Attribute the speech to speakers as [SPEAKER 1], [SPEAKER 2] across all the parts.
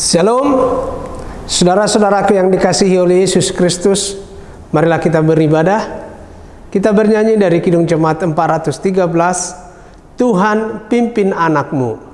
[SPEAKER 1] Shalom, saudara-saudaraku yang dikasihi oleh Yesus Kristus. Marilah kita beribadah. Kita bernyanyi dari Kidung Jemaat 413, Tuhan pimpin anakmu.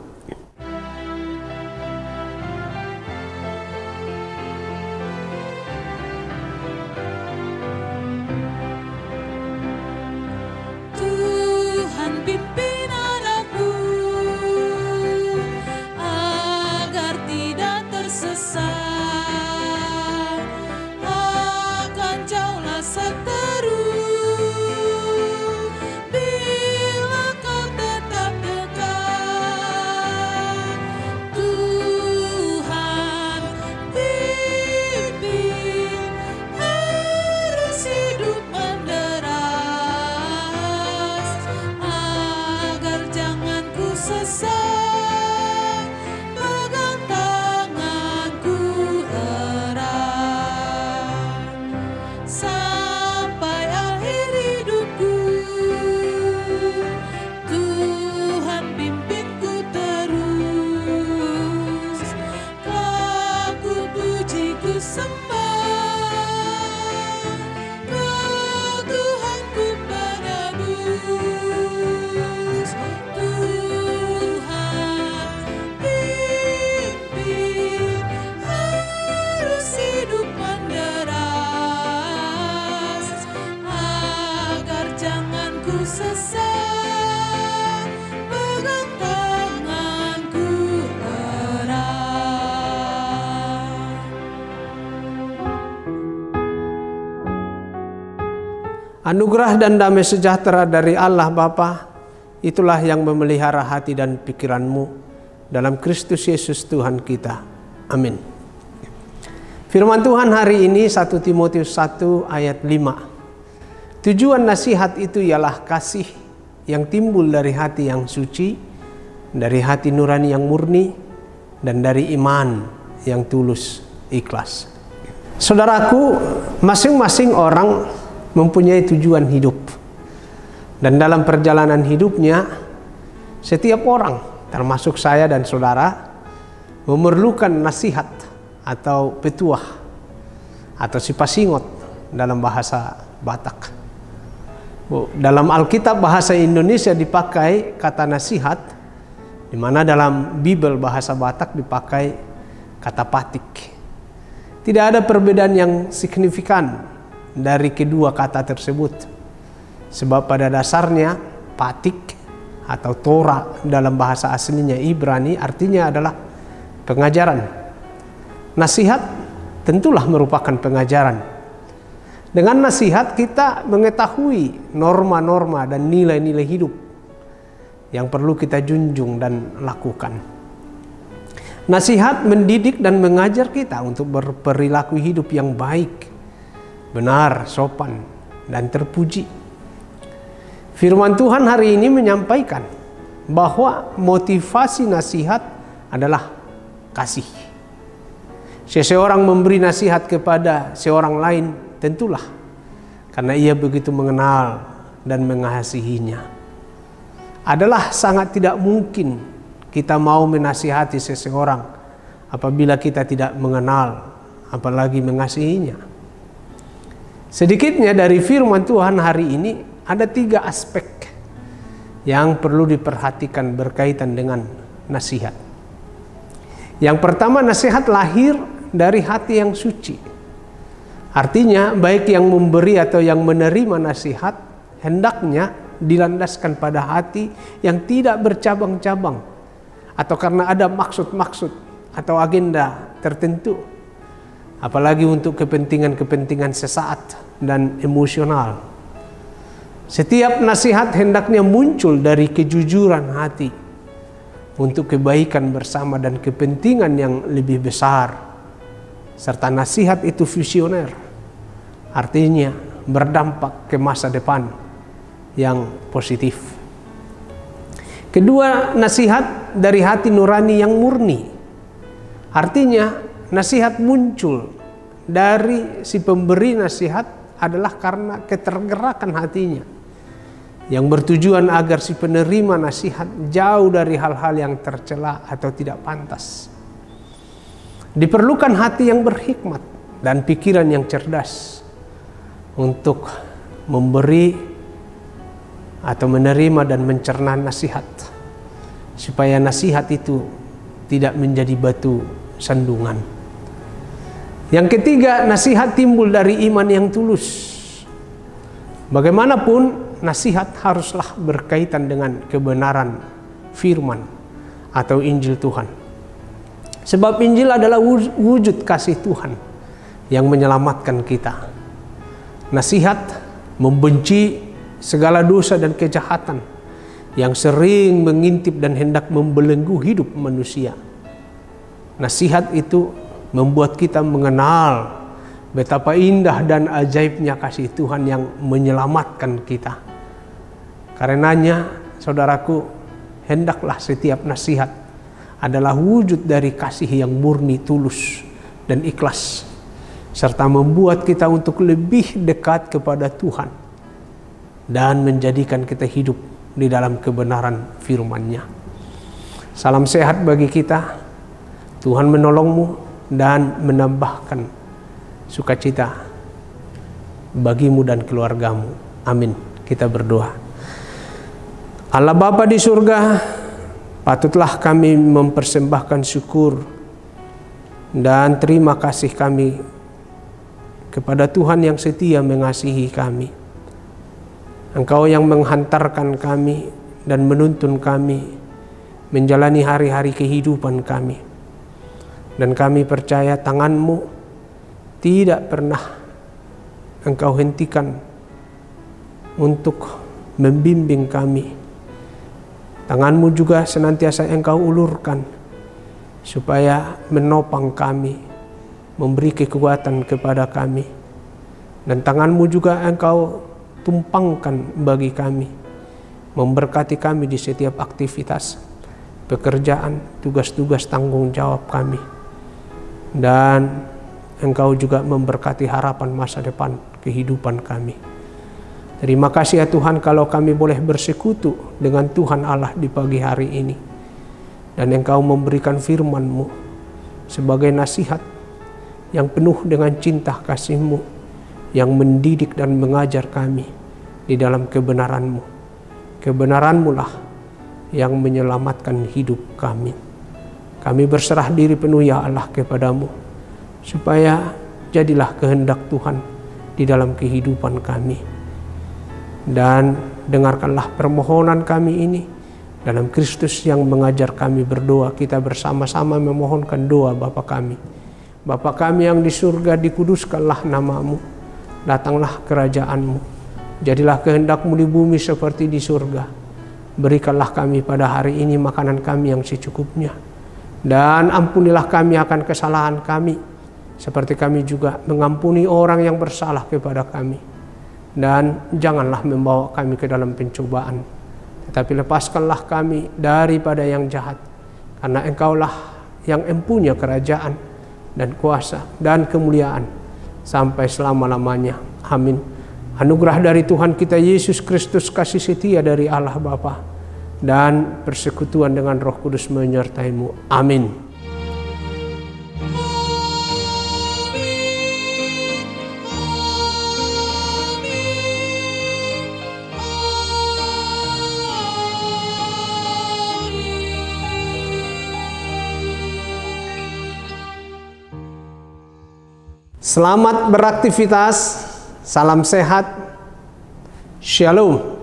[SPEAKER 1] Anugerah dan damai sejahtera dari Allah Bapa, itulah yang memelihara hati dan pikiranmu dalam Kristus Yesus Tuhan kita. Amin. Firman Tuhan hari ini 1 Timotius 1 ayat 5. Tujuan nasihat itu ialah kasih yang timbul dari hati yang suci, dari hati nurani yang murni, dan dari iman yang tulus ikhlas. Saudaraku, masing-masing orang mempunyai tujuan hidup. Dan dalam perjalanan hidupnya, setiap orang, termasuk saya dan saudara, memerlukan nasihat atau petuah atau sipasingot dalam bahasa Batak. Dalam Alkitab bahasa Indonesia dipakai kata nasihat, di mana dalam Bible bahasa Batak dipakai kata patik. Tidak ada perbedaan yang signifikan dari kedua kata tersebut, sebab pada dasarnya patik atau Torah dalam bahasa aslinya Ibrani artinya adalah pengajaran. Nasihat tentulah merupakan pengajaran. Dengan nasihat kita mengetahui norma-norma dan nilai-nilai hidup yang perlu kita junjung dan lakukan. Nasihat mendidik dan mengajar kita untuk berperilaku hidup yang baik, benar, sopan, dan terpuji. Firman Tuhan hari ini menyampaikan bahwa motivasi nasihat adalah kasih. Seseorang memberi nasihat kepada seorang lain tentulah karena ia begitu mengenal dan mengasihinya. Adalah sangat tidak mungkin kita mau menasihati seseorang apabila kita tidak mengenal, apalagi mengasihinya. Sedikitnya dari firman Tuhan hari ini ada 3 aspek yang perlu diperhatikan berkaitan dengan nasihat. Yang pertama, nasihat lahir dari hati yang suci. Artinya baik yang memberi atau yang menerima nasihat hendaknya dilandaskan pada hati yang tidak bercabang-cabang atau karena ada maksud-maksud atau agenda tertentu, apalagi untuk kepentingan-kepentingan sesaat dan emosional. Setiap nasihat hendaknya muncul dari kejujuran hati untuk kebaikan bersama dan kepentingan yang lebih besar. Serta nasihat itu visioner, artinya berdampak ke masa depan yang positif. Kedua, nasihat dari hati nurani yang murni. Artinya nasihat muncul dari si pemberi nasihat adalah karena ketergerakan hatinya yang bertujuan agar si penerima nasihat jauh dari hal-hal yang tercela atau tidak pantas. Diperlukan hati yang berhikmat dan pikiran yang cerdas untuk memberi atau menerima dan mencerna nasihat, supaya nasihat itu tidak menjadi batu sandungan. Yang ketiga, nasihat timbul dari iman yang tulus. Bagaimanapun, nasihat haruslah berkaitan dengan kebenaran firman atau Injil Tuhan. Sebab Injil adalah wujud kasih Tuhan yang menyelamatkan kita. Nasihat membenci segala dosa dan kejahatan yang sering mengintip dan hendak membelenggu hidup manusia. Nasihat itu membuat kita mengenal betapa indah dan ajaibnya kasih Tuhan yang menyelamatkan kita. Karenanya, saudaraku, hendaklah setiap nasihat adalah wujud dari kasih yang murni, tulus, dan ikhlas, serta membuat kita untuk lebih dekat kepada Tuhan dan menjadikan kita hidup di dalam kebenaran firman-Nya. Salam sehat bagi kita. Tuhan menolongmu dan menambahkan sukacita bagimu dan keluargamu. Amin. Kita berdoa. Allah Bapa di surga, patutlah kami mempersembahkan syukur dan terima kasih kami kepada Tuhan yang setia mengasihi kami. Engkau yang menghantarkan kami dan menuntun kami menjalani hari-hari kehidupan kami. Dan kami percaya tangan-Mu tidak pernah Engkau hentikan untuk membimbing kami. Tangan-Mu juga senantiasa Engkau ulurkan supaya menopang kami, memberi kekuatan kepada kami. Dan tangan-Mu juga Engkau tumpangkan bagi kami, memberkati kami di setiap aktivitas, pekerjaan, tugas-tugas tanggung jawab kami. Dan Engkau juga memberkati harapan masa depan kehidupan kami. Terima kasih ya Tuhan kalau kami boleh bersekutu dengan Tuhan Allah di pagi hari ini. Dan Engkau memberikan firman-Mu sebagai nasihat yang penuh dengan cinta kasih-Mu, yang mendidik dan mengajar kami di dalam kebenaran-Mu. Kebenaran-Mu lah yang menyelamatkan hidup kami. Kami berserah diri penuh ya Allah kepadamu, supaya jadilah kehendak Tuhan di dalam kehidupan kami. Dan dengarkanlah permohonan kami ini dalam Kristus yang mengajar kami berdoa. Kita bersama-sama memohonkan doa Bapa kami. Bapa kami yang di surga, dikuduskanlah nama-Mu. Datanglah kerajaan-Mu. Jadilah kehendak-Mu di bumi seperti di surga. Berikanlah kami pada hari ini makanan kami yang secukupnya. Dan ampunilah kami akan kesalahan kami, seperti kami juga mengampuni orang yang bersalah kepada kami. Dan janganlah membawa kami ke dalam pencobaan, tetapi lepaskanlah kami daripada yang jahat. Karena Engkaulah yang empunya kerajaan dan kuasa dan kemuliaan sampai selama-lamanya. Amin. Anugerah dari Tuhan kita Yesus Kristus, kasih setia dari Allah Bapa, dan persekutuan dengan Roh Kudus menyertai-Mu. Amin. Selamat beraktivitas, salam sehat, shalom.